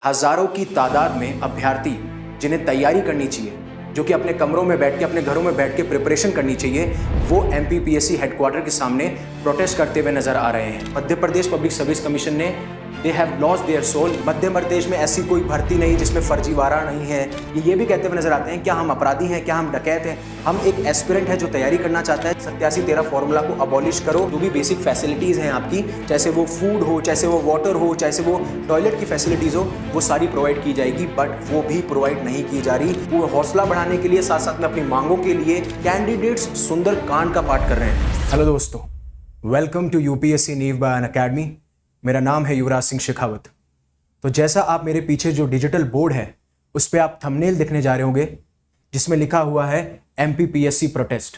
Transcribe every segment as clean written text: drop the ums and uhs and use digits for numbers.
हजारों की तादाद में अभ्यर्थी जिन्हें तैयारी करनी चाहिए, जो कि अपने कमरों में बैठ के अपने घरों में बैठ के प्रिपरेशन करनी चाहिए, वो एमपीपीएससी हेडक्वार्टर के सामने प्रोटेस्ट करते हुए नजर आ रहे हैं। Madhya Pradesh public service commission ने they have lost their soul. Madhya Pradesh में ऐसी कोई भर्ती नहीं जिसमें फर्जीवाड़ा नहीं है। ये भी कहते हुए नजर आते हैं, क्या हम अपराधी हैं, क्या हम डकैत हैं? हम एक एस्पिरेंट है जो तैयारी करना चाहता है। 87-13 फॉर्मूला को अबॉलिश करो। जो भी बेसिक फैसिलिटीज हैं आपकी, चाहे वो फूड हो, चाहे वो वाटर हो, चाहे वो टॉयलेट की फैसिलिटीज हो, वो सारी प्रोवाइड की जाएगी, बट वो भी प्रोवाइड नहीं की जा रही। वो हौसला बढ़ाने के लिए साथ साथ में अपनी मांगों के लिए कैंडिडेट्स सुंदर कांड का पाठ कर रहे हैं। हेलो दोस्तों, वेलकम टू यूपीएससी नीव बाय एन अकेडमी। मेरा नाम है युवराज सिंह शेखावत। तो जैसा आप मेरे पीछे जो डिजिटल बोर्ड है उस पर आप थंबनेल देखने जा रहे होंगे जिसमें लिखा हुआ है एमपीपीएससी प्रोटेस्ट।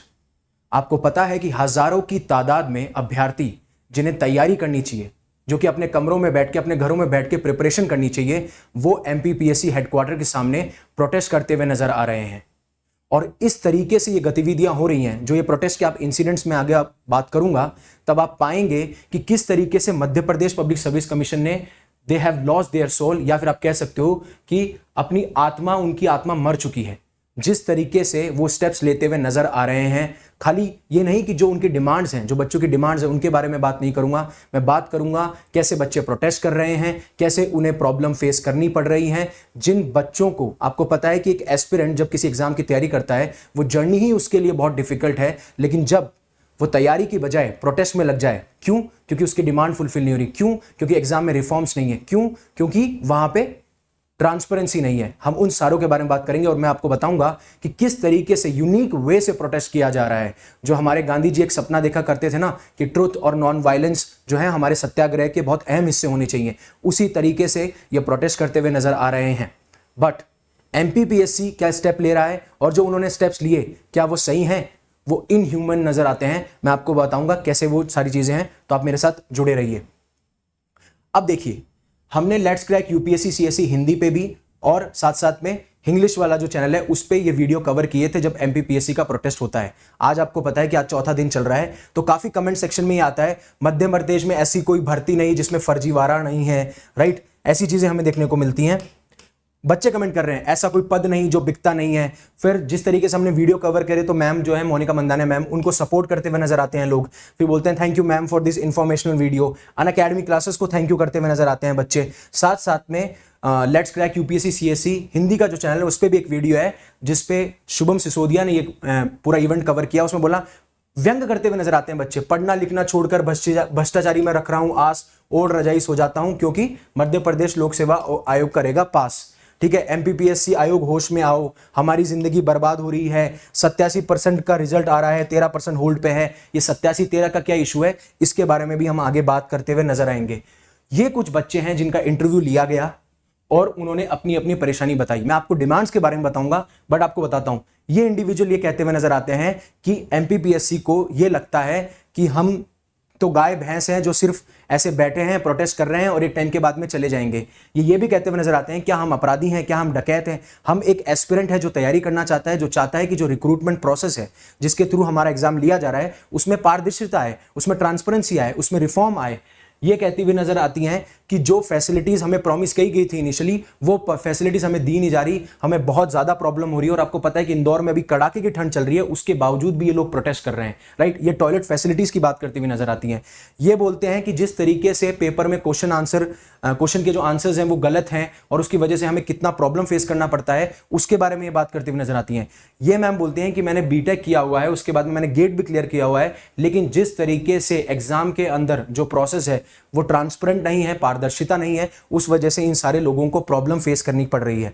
आपको पता है कि हजारों की तादाद में अभ्यर्थी जिन्हें तैयारी करनी चाहिए, जो कि अपने कमरों में बैठ के अपने घरों में बैठ के प्रिपरेशन करनी चाहिए, वो एमपीपीएससी हेडक्वार्टर के सामने प्रोटेस्ट करते हुए नजर आ रहे हैं। और इस तरीके से ये गतिविधियां हो रही हैं, जो ये प्रोटेस्ट के आप इंसिडेंट्स में आगे आप बात करूंगा, तब आप पाएंगे कि किस तरीके से Madhya Pradesh public service commission ने they have lost their soul, या फिर आप कह सकते हो कि अपनी आत्मा, उनकी आत्मा मर चुकी है। जिस तरीके से वो स्टेप्स लेते हुए नजर आ रहे हैं, खाली ये नहीं कि जो उनकी डिमांड्स हैं, जो बच्चों की डिमांड्स हैं, उनके बारे में बात नहीं करूंगा। मैं बात करूंगा कैसे बच्चे प्रोटेस्ट कर रहे हैं, कैसे उन्हें प्रॉब्लम फेस करनी पड़ रही है। जिन बच्चों को, आपको पता है कि एक एस्पिरेंट जब किसी एग्जाम की तैयारी करता है, वो जर्नी ही उसके लिए बहुत डिफिकल्ट है, लेकिन जब वो तैयारी की बजाय प्रोटेस्ट में लग जाए, क्यों? क्योंकि उसकी डिमांड फुलफिल नहीं हो रही। क्यों? क्योंकि एग्जाम में रिफॉर्म्स नहीं है। क्यों? क्योंकि वहां पे ट्रांसपेरेंसी नहीं है। हम उन सारों के बारे में बात करेंगे और मैं आपको बताऊंगा कि किस तरीके से यूनिक वे से प्रोटेस्ट किया जा रहा है। जो हमारे गांधी जी एक सपना देखा करते थे ना, कि ट्रुथ और नॉन वायलेंस जो है हमारे सत्याग्रह के बहुत अहम हिस्से होने चाहिए, उसी तरीके से ये प्रोटेस्ट करते हुए नजर आ रहे हैं। बट एमपीपीएससी क्या स्टेप ले रहा है, और जो उन्होंने स्टेप्स लिए क्या वो सही हैं? वो इनह्यूमन नजर आते हैं। मैं आपको बताऊंगा कैसे वो सारी चीजें हैं, तो आप मेरे साथ जुड़े रहिए। अब देखिए, हमने let's crack UPSC CSC Hindi पे भी और साथ साथ में इंग्लिश वाला जो चैनल है उस पे ये वीडियो कवर किए थे जब एमपीपीएससी का प्रोटेस्ट होता है। आज आपको पता है कि आज चौथा दिन चल रहा है, तो काफी कमेंट सेक्शन में ये आता है, मध्य प्रदेश में ऐसी कोई भर्ती नहीं जिसमें फर्जीवाड़ा नहीं है, राइट? ऐसी चीजें हमें देखने को मिलती हैं। बच्चे कमेंट कर रहे हैं ऐसा कोई पद नहीं जो बिकता नहीं है। फिर जिस तरीके से हमने वीडियो कवर करे तो मैम जो है मोनिका मंदाना मैम, उनको सपोर्ट करते हुए नजर आते हैं लोग। फिर बोलते हैं thank you ma'am for this informational video. Unacademy classes को थैंक यू करते हुए नजर आते हैं बच्चे। साथ साथ में let's crack UPSC CSC Hindi का जो चैनल है उस पर भी एक वीडियो है जिसपे शुभम सिसोदिया ने ये पूरा इवेंट कवर किया। उसमें बोला, व्यंग करते हुए नजर आते हैं बच्चे, पढ़ना लिखना छोड़कर भ्रष्टाचारी में रख रहा हूं आस, ओढ़ रजाई सो जाता हूं क्योंकि मध्य प्रदेश लोक सेवा आयोग करेगा पास। ठीक है, एमपीपीएससी आयोग होश में आओ, हमारी जिंदगी बर्बाद हो रही है। 87% का रिजल्ट आ रहा है, 13% होल्ड पे है। ये 87-13 का क्या इशू है, इसके बारे में भी हम आगे बात करते हुए नजर आएंगे। ये कुछ बच्चे हैं जिनका इंटरव्यू लिया गया और उन्होंने अपनी अपनी परेशानी बताई। मैं आपको डिमांड्स के बारे में बताऊंगा, बट आपको बताता हूं, ये इंडिविजुअल ये कहते हुए नजर आते हैं कि एमपीपीएससी को ये लगता है कि हम तो गाय भैंस हैं जो सिर्फ ऐसे बैठे हैं, प्रोटेस्ट कर रहे हैं और एक टाइम के बाद में चले जाएंगे। ये भी कहते हुए नजर आते हैं, क्या हम अपराधी हैं, क्या हम डकैत हैं? हम एक एस्पिरेंट है जो तैयारी करना चाहता है, जो चाहता है कि जो रिक्रूटमेंट प्रोसेस है जिसके थ्रू हमारा एग्जाम लिया जा रहा है उसमें पारदर्शिता आए, उसमें ट्रांसपेरेंसी आए, उसमें रिफॉर्म आए। ये कहती हुई नजर आती हैं कि जो फैसिलिटीज हमें प्रॉमिस की गई थी इनिशियली, वो फैसिलिटीज हमें दी नहीं जा रही, हमें बहुत ज्यादा प्रॉब्लम हो रही है। और आपको पता है कि इंदौर में अभी कड़ाके की ठंड चल रही है, उसके बावजूद भी ये लोग प्रोटेस्ट कर रहे हैं, राइट? ये टॉयलेट फैसिलिटीज की बात करती हुई नजर आती हैं। ये बोलते हैं कि जिस तरीके से पेपर में क्वेश्चन के जो आंसर्स हैं वो गलत हैं और उसकी वजह से हमें कितना प्रॉब्लम फेस करना पड़ता है, उसके बारे में ये बात करते हुए नजर आती हैं। ये मैम बोलते हैं कि मैंने बीटेक किया हुआ है, उसके बाद में मैंने गेट भी क्लियर किया हुआ है, लेकिन जिस तरीके से एग्जाम के अंदर जो प्रोसेस है वो ट्रांसपेरेंट नहीं है, पारदर्शिता नहीं है, उस वजह से इन सारे लोगों को प्रॉब्लम फेस करनी पड़ रही है।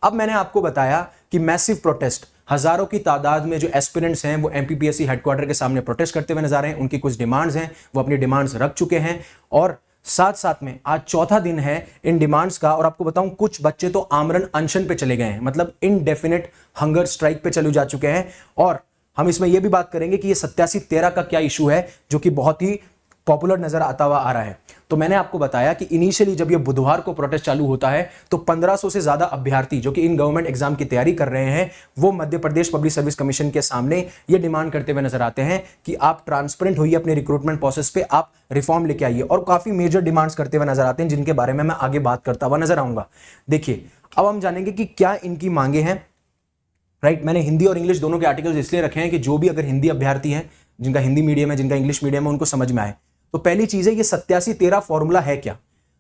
अब मैंने आपको बताया कि मैसिव प्रोटेस्ट, हजारों की तादाद में जो एस्पिरेंट्स हैं वो एमपीपीएससी हेडक्वार्टर के सामने प्रोटेस्ट करते हुए नजर आ रहे हैं। उनकी कुछ डिमांड्स हैं, वो अपनी डिमांड्स रख चुके हैं और साथ साथ में आज चौथा दिन है इन डिमांड्स का। और आपको बताऊं, कुछ बच्चे तो आमरण अनशन पे चले गए हैं, मतलब इनडेफिनेट हंगर स्ट्राइक पे चले जा चुके हैं। और हम इसमें यह भी बात करेंगे कि ये 87-13 का क्या इशू है जो कि बहुत ही पॉपुलर नजर आता हुआ आ रहा है। तो मैंने आपको बताया कि इनिशियली जब ये बुधवार को प्रोटेस्ट चालू होता है तो 1500 से ज्यादा अभ्यर्थी जो कि इन गवर्नमेंट एग्जाम की तैयारी कर रहे हैं वो मध्य प्रदेश पब्लिक सर्विस कमीशन के सामने ये डिमांड करते हुए नजर आते हैं कि आप ट्रांसपेरेंट होइए अपने रिक्रूटमेंट प्रोसेस पे, आप रिफॉर्म लेके आइए, और काफी मेजर डिमांड्स करते हुए नजर आते हैं जिनके बारे में मैं आगे बात करता हुआ नजर आऊंगा। देखिए अब हम जानेंगे कि क्या इनकी मांगे हैं। राइट, मैंने हिंदी और इंग्लिश दोनों के आर्टिकल्स इसलिए रखे हैं कि जो भी अगर हिंदी अभ्यर्थी हैं, जिनका हिंदी मीडियम है, जिनका इंग्लिश मीडियम है, उनको समझ में आए। तो पहली चीज है, ये 87-13 फॉर्मूला है क्या?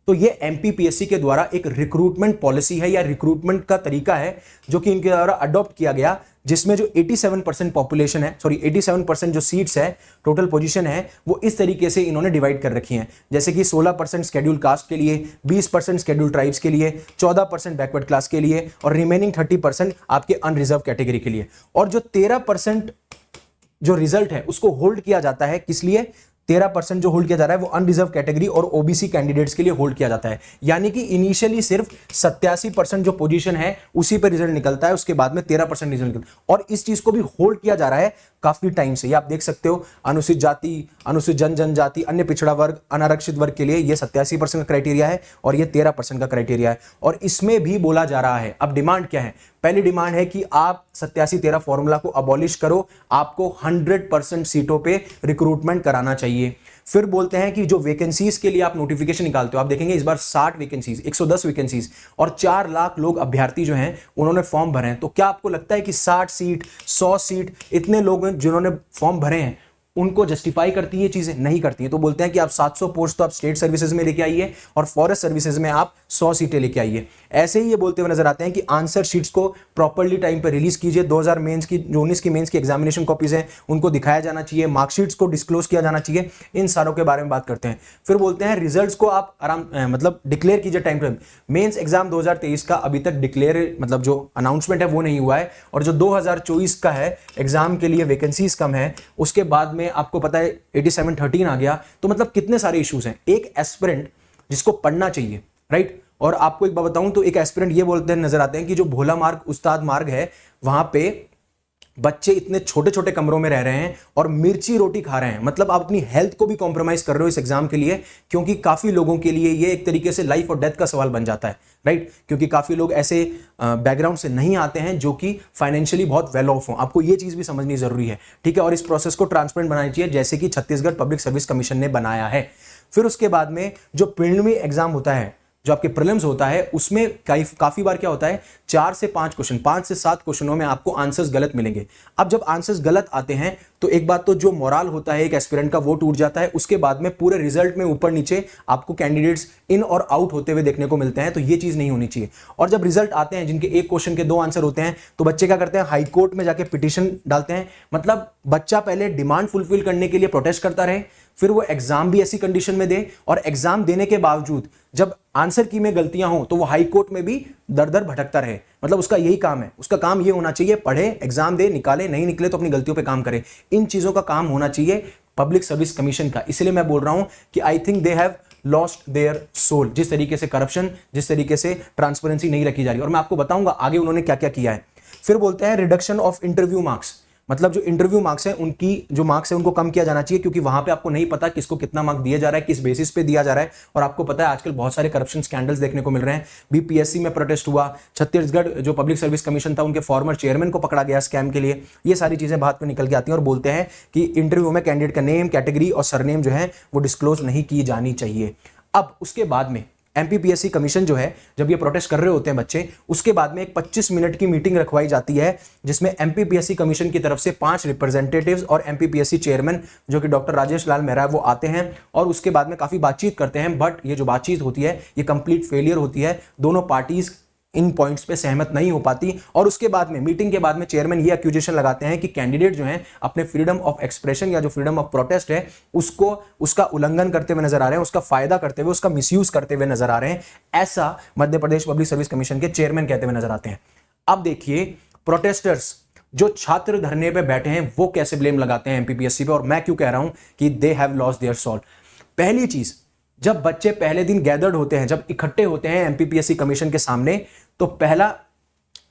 तो ये एमपीपीएससी के द्वारा एक रिक्रूटमेंट पॉलिसी है या रिक्रूटमेंट का तरीका है जो कि इनके द्वारा अडॉप्ट किया गया, जिसमें जो 87% पॉपुलेशन है, 87% जो सीट्स है, टोटल पोजीशन है, वो इस तरीके से इन्होंने डिवाइड कर रखी हैं। जैसे कि 16% शेड्यूल कास्ट के लिए, 20% शेड्यूल ट्राइब्स के लिए, 14% बैकवर्ड क्लास के लिए और रिमेनिंग 30% आपके अनरिजर्व कैटेगरी के लिए। और जो 13% जो रिजल्ट है उसको होल्ड किया जाता है, किस लिए? 13% जो होल्ड किया जा रहा है वो अनरिजर्व कैटेगरी और ओबीसी कैंडिडेट्स के लिए होल्ड किया जाता है। यानी कि इनिशियली सिर्फ 87% जो पोजीशन है उसी पे रिजल्ट निकलता है, उसके बाद में 13% रिजल्ट निकलता है। और इस चीज को भी होल्ड किया जा रहा है काफी टाइम से। ये आप देख सकते हो, अनुसूचित जाति, अनुसूचित जनजाति, अन्य पिछड़ा वर्ग, अनारक्षित वर्ग के लिए ये 87% का क्राइटेरिया है और ये 13% का क्राइटेरिया है। और इसमें भी बोला जा रहा है, अब डिमांड क्या है? पहली डिमांड है कि आप 87-13 फॉर्मूला को अबॉलिश करो, आपको 100% सीटों पे रिक्रूटमेंट कराना चाहिए। फिर बोलते हैं कि जो वैकेंसीज के लिए आप नोटिफिकेशन निकालते हो, आप देखेंगे इस बार 60 वैकेंसीज, 110 वैकेंसीज और 4 लाख लोग अभ्यर्थी जो हैं उन्होंने फॉर्म भरे हैं। तो क्या आपको लगता है कि 60 सीट, 100 सीट, इतने लोग जिन्होंने फॉर्म भरे हैं उनको जस्टिफाई करती है ये चीजें? नहीं करती है। तो बोलते हैं कि आप 700 पोस्ट तो आप स्टेट सर्विसेज में लेके आइए और फॉरेस्ट सर्विसेज में आप 100 सीटें लेके आइए। ऐसे ही ये बोलते हुए नजर आते हैं कि आंसर शीट्स को प्रॉपर्ली टाइम पे रिलीज कीजिए। 2000 मेंस की, जो 19 की मेंस की एग्जामिनेशन कॉपीज हैं उनको दिखाया जाना चाहिए, मार्कशीट्स को डिस्क्लोज किया जाना चाहिए। इन सारों के बारे में बात करते हैं। फिर बोलते हैं रिजल्ट्स को आप मतलब डिक्लेयर कीजिए टाइम पे। मेंस एग्जाम 2023 का अभी तक डिक्लेयर मतलब जो अनाउंसमेंट है वो नहीं हुआ है, और जो 2024 का है एग्जाम के लिए वैकेंसीज कम है, उसके बाद में आपको पता है 87-13 आ गया। तो मतलब कितने सारे इश्यूज हैं। एक एस्पिरेंट जिसको पढ़ना चाहिए, राइट, और आपको एक बात बताऊं तो एक एस्पिरेंट ये बोलते हैं नजर आते हैं कि जो भोला मार्ग, उस्ताद मार्ग है, वहां पे बच्चे इतने छोटे छोटे कमरों में रह रहे हैं और मिर्ची रोटी खा रहे हैं। मतलब आप अपनी हेल्थ को भी कॉम्प्रोमाइज कर रहे हो इस एग्जाम के लिए, क्योंकि काफी लोगों के लिए ये एक तरीके से लाइफ और डेथ का सवाल बन जाता है, राइट, क्योंकि काफी लोग ऐसे बैकग्राउंड से नहीं आते हैं जो कि फाइनेंशियली बहुत वेल ऑफ हो। आपको ये चीज भी समझनी जरूरी है, ठीक है। और इस प्रोसेस को ट्रांसपेरेंट बनाना चाहिए, जैसे कि छत्तीसगढ़ पब्लिक सर्विस कमीशन ने बनाया है। फिर उसके बाद में जो प्रीलिमिनरी एग्जाम होता है, जो आपके प्रीलिम्स होता है, उसमें काफी बार क्या होता है, 4 से 5 क्वेश्चन, 5 से 7 क्वेश्चनों में आपको आंसर्स गलत मिलेंगे। अब जब आंसर्स गलत आते हैं तो एक बात तो जो मोरल होता है एक एस्पिरेंट का वो टूट जाता है। उसके बाद में पूरे रिजल्ट में ऊपर नीचे आपको कैंडिडेट्स इन और आउट होते हुए देखने को मिलते हैं। तो ये चीज नहीं होनी चाहिए। और जब रिजल्ट आते हैं जिनके एक क्वेश्चन के 2 आंसर होते हैं, तो बच्चे क्या करते हैं, हाई कोर्ट में जाके पिटीशन डालते हैं। मतलब बच्चा पहले डिमांड फुलफिल करने के लिए प्रोटेस्ट करता रहे, फिर वो एग्जाम भी ऐसी कंडीशन में दे, और एग्जाम देने के बावजूद जब आंसर की में गलतियां हो तो वो हाई कोर्ट में भी दर दर भटकता रहे। मतलब उसका यही काम है, उसका काम ये होना चाहिए, पढ़े, एग्जाम दे, निकाले, नहीं निकले तो अपनी गलतियों पे काम करे। इन चीजों का काम होना चाहिए पब्लिक सर्विस कमीशन का। इसलिए मैं बोल रहा हूं कि I think they have lost their soul. जिस तरीके से करप्शन, जिस तरीके से ट्रांसपेरेंसी नहीं रखी जा रही, और मैं आपको बताऊंगा आगे उन्होंने क्या क्या किया है। फिर बोलते हैं रिडक्शन ऑफ इंटरव्यू मार्क्स। मतलब जो इंटरव्यू मार्क्स हैं, उनकी जो मार्क्स है उनको कम किया जाना चाहिए, क्योंकि वहां पे आपको नहीं पता किसको कितना मार्क्स दिया जा रहा है, किस बेसिस पे दिया जा रहा है। और आपको पता है आजकल बहुत सारे करप्शन स्कैंडल्स देखने को मिल रहे हैं। बीपीएससी में प्रोटेस्ट हुआ, छत्तीसगढ़ जो पब्लिक सर्विस कमीशन था उनके फॉर्मर चेयरमैन को पकड़ा गया स्कैम के लिए। ये सारी चीजें बात में निकल के आती हैं और बोलते हैं कि इंटरव्यू में कैंडिडेट का नेम, कैटेगरी और सरनेम जो है वो डिस्क्लोज नहीं की जानी चाहिए। अब उसके बाद में एमपीपीएससी कमीशन जो है, जब ये प्रोटेस्ट कर रहे होते हैं बच्चे, उसके बाद में एक 25 मिनट की मीटिंग रखवाई जाती है, जिसमें एमपीपीएससी कमीशन की तरफ से 5 रिप्रेजेंटेटिव्स और एमपीपीएससी चेयरमैन जो कि डॉक्टर राजेश लाल मेहरा वो आते हैं और उसके बाद में काफी बातचीत करते हैं। बट ये जो बातचीत होती है ये कंप्लीट फेलियर होती है। दोनों पार्टीज इन पॉइंट्स पे सहमत नहीं हो पाती, और उसके बाद में मीटिंग के बाद में चेयरमैन ये एक्यूजेशन लगाते हैं कि कैंडिडेट जो हैं अपने फ्रीडम ऑफ एक्सप्रेशन या जो फ्रीडम ऑफ प्रोटेस्ट है उसका उल्लंघन करते हुए नजर आ रहे हैं, उसका फायदा करते हुए, उसका मिसयूज करते हुए नजर आ रहे हैं। ऐसा मध्य प्रदेश पब्लिक सर्विस कमीशन के चेयरमैन कहते हुए नजर आते हैं। अब देखिए प्रोटेस्टर्स जो छात्र धरने पे बैठे हैं वो कैसे ब्लेम लगाते हैं एमपीपीएससी पे, और मैं क्यों कह रहा हूं कि they have lost their soul. पहली चीज, जब बच्चे पहले दिन गैदर्ड होते हैं, जब इकट्ठे होते हैं एमपीपीएससी कमीशन के सामने, तो पहला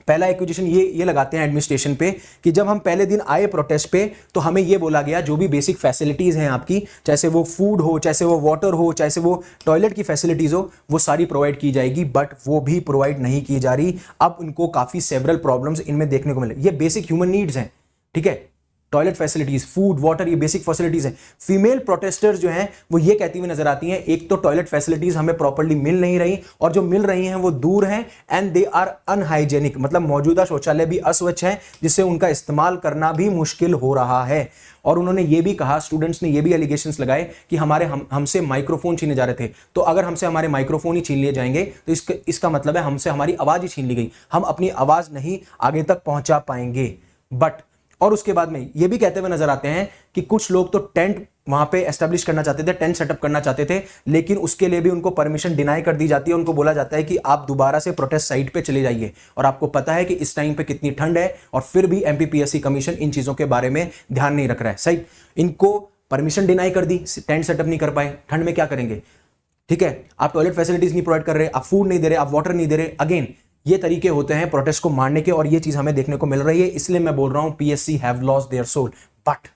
पहला एक्विजिशन ये लगाते हैं एडमिनिस्ट्रेशन पे कि जब हम पहले दिन आए प्रोटेस्ट पे तो हमें ये बोला गया जो भी बेसिक फैसिलिटीज हैं आपकी, चाहे वो फूड हो, चाहे वो वाटर हो, चाहे वो टॉयलेट की फैसिलिटीज हो, वो सारी प्रोवाइड की जाएगी, बट वो भी प्रोवाइड नहीं की जा रही। अब उनको काफी सेवरल प्रॉब्लम्स इनमें देखने को मिले। ये बेसिक ह्यूमन नीड्स हैं, ठीक है, टॉयलेट फैसिलिटीज, फूड, वाटर, ये बेसिक फैसिलिटीज हैं। फीमेल प्रोटेस्टर्स जो हैं वो ये कहती हुई नजर आती हैं, एक तो टॉयलेट फैसिलिटीज हमें प्रॉपर्ली मिल नहीं रही, और जो मिल रही हैं वो दूर हैं, एंड दे आर अनहाइजेनिक, मतलब मौजूदा शौचालय भी अस्वच्छ हैं, जिससे उनका इस्तेमाल करना भी मुश्किल हो रहा है। और उन्होंने ये भी कहा, स्टूडेंट्स ने ये भी एलिगेशंस लगाए कि हमसे माइक्रोफोन छीने जा रहे थे। तो अगर हमसे हमारे माइक्रोफोन ही छीन लिए जाएंगे तो इसका मतलब है हमसे हमारी आवाज ही छीन ली गई, हम अपनी आवाज नहीं आगे तक पहुंचा पाएंगे। बट और उसके बाद में ये भी कहते हुए नजर आते हैं कि कुछ लोग तो टेंट वहां पे एस्टेब्लिश करना चाहते थे, टेंट सेटअप करना चाहते थे, लेकिन उसके लिए भी उनको परमिशन डिनाई कर दी जाती है। उनको बोला जाता है कि आप दोबारा से प्रोटेस्ट साइट पे चले जाइए। और आपको पता है कि इस टाइम पे कितनी ठंड है, और फिर भी एमपीपीएससी कमीशन इन चीजों के बारे में ध्यान नहीं रख रहा है। सही, इनको परमिशन डिनाई कर दी, टेंट सेटअप नहीं कर पाए, ठंड में क्या करेंगे, ठीक है, आप टॉयलेट फैसिलिटीज नहीं प्रोवाइड कर रहे, आप फूड नहीं दे रहे, आप वाटर नहीं दे रहे। अगेन ये तरीके होते हैं प्रोटेस्ट को मारने के, और ये चीज हमें देखने को मिल रही है। इसलिए मैं बोल रहा हूं PSC have lost their soul. But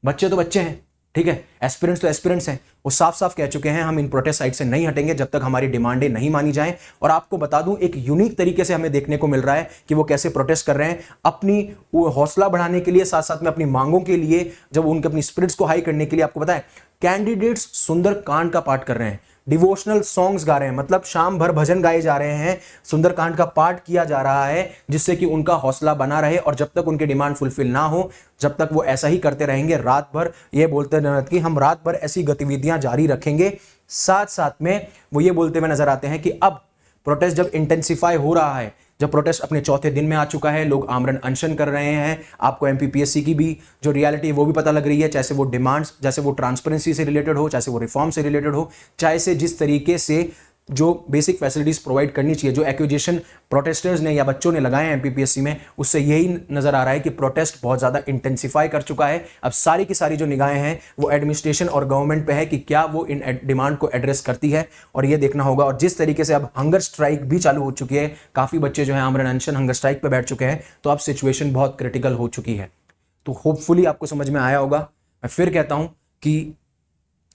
बच्चे तो बच्चे हैं, ठीक है, एस्पिरेंट्स तो एस्पिरेंट्स हैं, वो साफ साफ कह चुके हैं हम इन प्रोटेस्ट साइट से नहीं हटेंगे जब तक हमारी डिमांडें नहीं मानी जाएं। और आपको बता दूं एक यूनिक तरीके से हमें देखने को मिल रहा है कि वो कैसे प्रोटेस्ट कर रहे हैं, अपनी हौसला बढ़ाने के लिए, साथ साथ में अपनी मांगों के लिए, जब उनके अपनी स्पिरिट्स को हाई करने के लिए। आपको पता है कैंडिडेट्स सुंदरकांड का पाठ कर रहे हैं, डिवोशनल सॉन्ग्स गा रहे हैं, मतलब शाम भर भजन गाए जा रहे हैं, सुंदरकांड का पाठ किया जा रहा है, जिससे कि उनका हौसला बना रहे। और जब तक उनकी डिमांड फुलफिल ना हो, जब तक वो ऐसा ही करते रहेंगे रात भर, ये बोलते हैं कि हम रात भर ऐसी गतिविधियां जारी रखेंगे। साथ साथ में वो ये बोलते हुए नजर आते हैं कि अब प्रोटेस्ट जब इंटेंसिफाई हो रहा है, जब प्रोटेस्ट अपने चौथे दिन में आ चुका है, लोग आमरण अनशन कर रहे हैं, आपको एमपीपीएससी की भी जो रियलिटी है वो भी पता लग रही है, चाहे वो डिमांड्स, जैसे वो ट्रांसपेरेंसी से रिलेटेड हो, चाहे वो रिफॉर्म से रिलेटेड हो, चाहे से जिस तरीके से जो बेसिक फैसिलिटीज प्रोवाइड करनी चाहिए, जो एक्विजिशन प्रोटेस्टर्स ने या बच्चों ने लगाए हैं एमपीपीएससी में, उससे यही नजर आ रहा है कि प्रोटेस्ट बहुत ज्यादा इंटेंसिफाई कर चुका है। अब सारी की सारी जो निगाहें हैं वो एडमिनिस्ट्रेशन और गवर्नमेंट पे है कि क्या वो इन डिमांड को एड्रेस करती है, और ये देखना होगा। और जिस तरीके से अब हंगर स्ट्राइक भी चालू हो चुकी है, काफी बच्चे जो है आमरण अनशन हंगर स्ट्राइक पे बैठ चुके हैं, तो अब सिचुएशन बहुत क्रिटिकल हो चुकी है। तो होपफुली आपको समझ में आया होगा। मैं फिर कहता हूं कि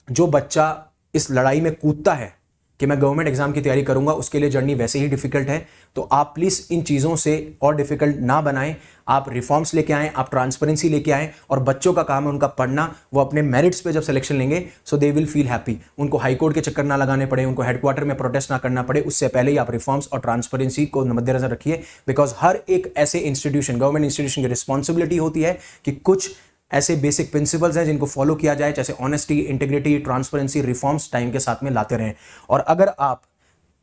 जो बच्चा इस लड़ाई में कूदता है कि मैं गवर्नमेंट एग्जाम की तैयारी करूंगा, उसके लिए जर्नी वैसे ही डिफिकल्ट है, तो आप प्लीज इन चीजों से और डिफिकल्ट ना बनाएं। आप रिफॉर्म्स लेके आएं, आप ट्रांसपेरेंसी लेके आएं, और बच्चों का काम है उनका पढ़ना। वो अपने मेरिट्स पे जब सिलेक्शन लेंगे सो दे विल फील हैप्पी। उनको हाई कोर्ट के चक्कर ना लगाने पड़े, उनको हेडक्वार्टर में प्रोटेस्ट ना करना पड़े, उससे पहले ही आप रिफॉर्म्स और ट्रांसपेरेंसी को मद्देनजर रखिए। बिकॉज हर एक ऐसे इंस्टीट्यूशन, गवर्नमेंट इंस्टीट्यूशन की रिस्पॉन्सिबिलिटी होती है कि कुछ ऐसे बेसिक प्रिंसिपल्स हैं जिनको फॉलो किया जाए, जैसे honesty, integrity, transparency, reforms time के साथ में लाते रहें। और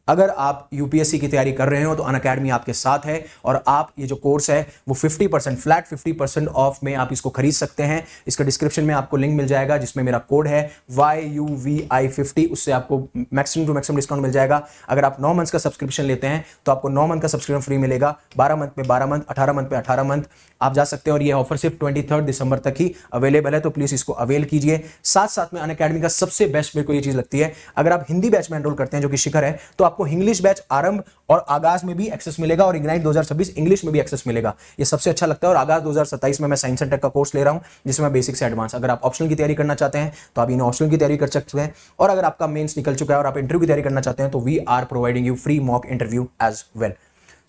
अगर आप यूपीएससी की तैयारी कर रहे हो तो अनअकैडमी आपके साथ है, और आप ये जो कोर्स है वो 50% फ्लैट 50% ऑफ में आप इसको खरीद सकते हैं। इसका डिस्क्रिप्शन में आपको लिंक मिल जाएगा जिसमें मेरा कोड है YUVI50, उससे आपको मैक्सिमम टू मैक्सिमम डिस्काउंट मिल जाएगा। अगर आप 9 मंथ का सब्सक्रिप्शन लेते हैं तो आपको 9 मंथ का सब्सक्रिप्शन फ्री मिलेगा, 12 मंथ पे 12 मंथ, 18 मंथ पे 18 मंथ आप जा सकते हैं। और ये ऑफर सिर्फ 23 दिसंबर तक ही अवेलेबल है, तो प्लीज इसको अवेल कीजिए। साथ साथ में अनअकैडमी का सबसे बेस्ट मेरे को ये चीज लगती है, अगर आप हिंदी बैच में एनरोल करते हैं जो कि शिखर है, तो आपको इंग्लिश बैच आरंभ और आगाज में भी एक्सेस मिलेगा, और इग्नाइट 2026 इंग्लिश में भी एक्सेस मिलेगा। ये सबसे अच्छा लगता है। और आगाज 2027 में मैं साइंस एंड टेक का कोर्स ले रहा हूं, जिसमें बेसिक से एडवांस। अगर आप ऑप्शनल की तैयारी करना चाहते हैं तो आप इन ऑप्शनल की तैयारी कर सकते हैं, और अगर आपका मेंस निकल चुका है और आप इंटरव्यू की तैयारी करना चाहते हैं तो we are providing you free mock interview as well.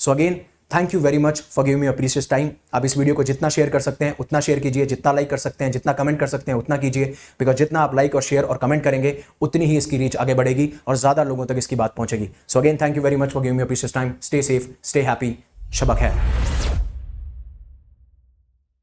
So again thank you very much for giving me your precious time. आप इस वीडियो को जितना शेयर कर सकते हैं उतना शेयर कीजिए, जितना लाइक कर सकते हैं, जितना कमेंट कर सकते हैं उतना कीजिए, बिकॉज जितना आप लाइक और शेयर और कमेंट करेंगे उतनी ही इसकी रीच आगे बढ़ेगी और ज्यादा लोगों तक इसकी बात पहुंचेगी। So again thank you very much for giving me your precious time. Stay safe, stay happy, शब खैर।